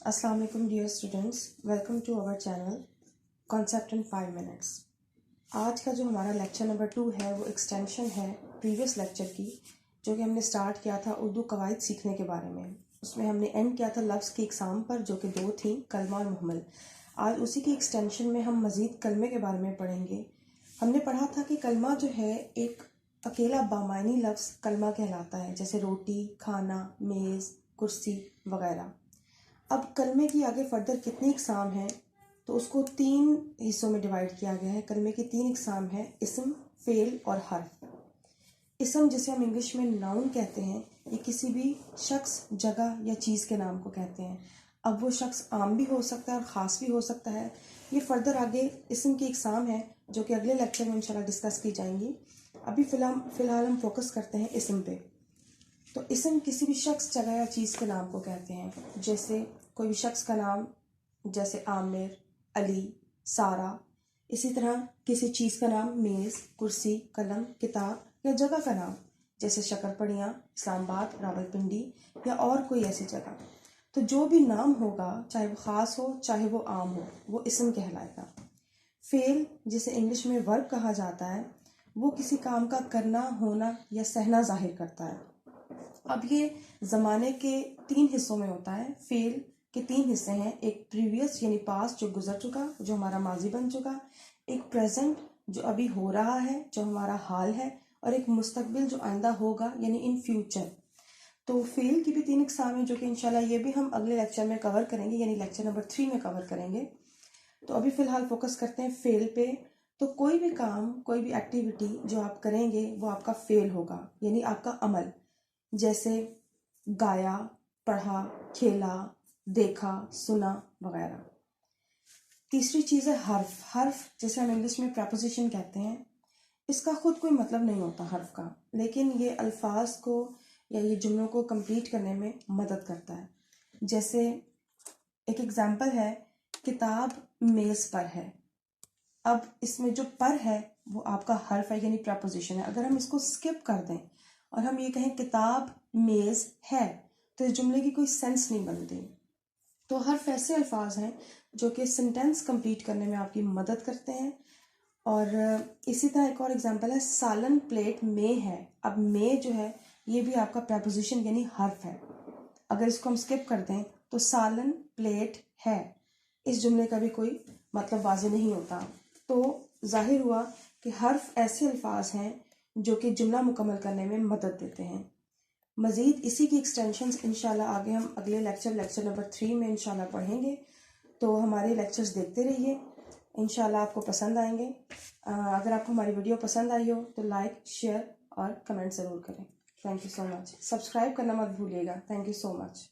Assalamu alaikum dear students, welcome to our channel Concept in 5 minutes। आज का जो हमारा लेक्चर नंबर 2 है वो एक्सटेंशन है प्रीवियस लेक्चर की, जो कि हमने स्टार्ट किया था उर्दू कवायद सीखने के बारे में। उसमें हमने एंड किया था लफ्ज़ की इकसाम पर, जो कि 2 थी, कलमा और मुहम्मल। आज उसी की एक्सटेंशन में हम मज़ीद कलमे के बारे में पढ़ेंगे। हमने पढ़ा था कि कलमा जो है एक अकेला बामानी लफ्ज़ कलमा कहलाता है, जैसे रोटी, खाना, मेज़, कुर्सी वगैरह। अब कलमे की आगे फर्दर कितनी इकसाम हैं, तो उसको 3 हिस्सों में डिवाइड किया गया है। कलमे की 3 इकसाम हैं, इस्म, फ़ेल और हर्फ। इस्म, जिसे हम इंग्लिश में नाउन कहते हैं, ये किसी भी शख्स, जगह या चीज़ के नाम को कहते हैं। अब वो शख्स आम भी हो सकता है और ख़ास भी हो सकता है। ये फर्दर आगे इस्म की इकसाम है, जो कि अगले लेक्चर में इंशाल्लाह डिस्कस की जाएंगी। अभी फ़िलहाल हम फोकस करते हैं इस्म पे। तो इस्म किसी भी शख्स, जगह या चीज़ के नाम को कहते हैं। जैसे कोई भी शख्स का नाम, जैसे आमिर, अली, सारा। इसी तरह किसी चीज़ का नाम, मेज़, कुर्सी, कलम, किताब, या जगह का नाम, जैसे शक्करपड़ियाँ, इस्लामाबाद, रावलपिंडी, या और कोई ऐसी जगह। तो जो भी नाम होगा, चाहे वो ख़ास हो चाहे वो आम हो, वो इस्म कहलाएगा। फ़ेल, जिसे इंग्लिश में वर्ब कहा जाता है, वो किसी काम का करना, होना या सहना जाहिर करता है। अब ये ज़माने के 3 हिस्सों में होता है। फ़ेल के 3 हिस्से हैं, एक प्रीवियस यानी पास्ट जो गुजर चुका, जो हमारा माजी बन चुका, एक प्रेजेंट जो अभी हो रहा है, जो हमारा हाल है, और एक मुस्तकबिल जो आइंदा होगा यानी इन फ्यूचर। तो फ़ेल की भी 3 इकसाम हैं, जो कि इंशाल्लाह ये भी हम अगले लेक्चर में कवर करेंगे, यानी लेक्चर नंबर 3 में कवर करेंगे। तो अभी फ़िलहाल फोकस करते हैं फ़ेल पे। तो कोई भी काम, कोई भी एक्टिविटी जो आप करेंगे वो आपका फ़ेल होगा, यानी आपका अमल। जैसे गाया, पढ़ा, खेला, देखा, सुना वगैरह। तीसरी चीज़ है हर्फ। हर्फ, जैसे हम इंग्लिश में प्रेपोजिशन कहते हैं, इसका खुद कोई मतलब नहीं होता हर्फ का, लेकिन ये अल्फाज को या ये जुमलों को कंप्लीट करने में मदद करता है। जैसे एक एग्जाम्पल है, किताब मेज़ पर है। अब इसमें जो पर है वो आपका हर्फ है, यानी प्रेपोजिशन है। अगर हम इसको स्किप कर दें और हम ये कहें किताब मेज़ है, तो इस जुमले की कोई सेंस नहीं बनती। तो हर्फ ऐसे अल्फाज हैं जो कि सेंटेंस कंप्लीट करने में आपकी मदद करते हैं। और इसी तरह एक और एग्जांपल है, सालन प्लेट में है। अब में जो है ये भी आपका प्रेपोजिशन यानी हर्फ है। अगर इसको हम स्किप कर दें तो सालन प्लेट है, इस जुमले का भी कोई मतलब वाज़ेह नहीं होता। तो जाहिर हुआ कि हर्फ ऐसे अल्फाज हैं जो कि जुमला मुकम्मल करने में मदद देते हैं। मज़ीद इसी की एक्सटेंशंस इंशाल्लाह आगे हम अगले लेक्चर नंबर 3 में इंशाल्लाह पढ़ेंगे। तो हमारे लेक्चर्स देखते रहिए, इंशाल्लाह आपको पसंद आएंगे। अगर आपको हमारी वीडियो पसंद आई हो तो लाइक, शेयर और कमेंट ज़रूर करें। Thank you so much. Subscribe करना मत भूलिएगा। Thank you so much.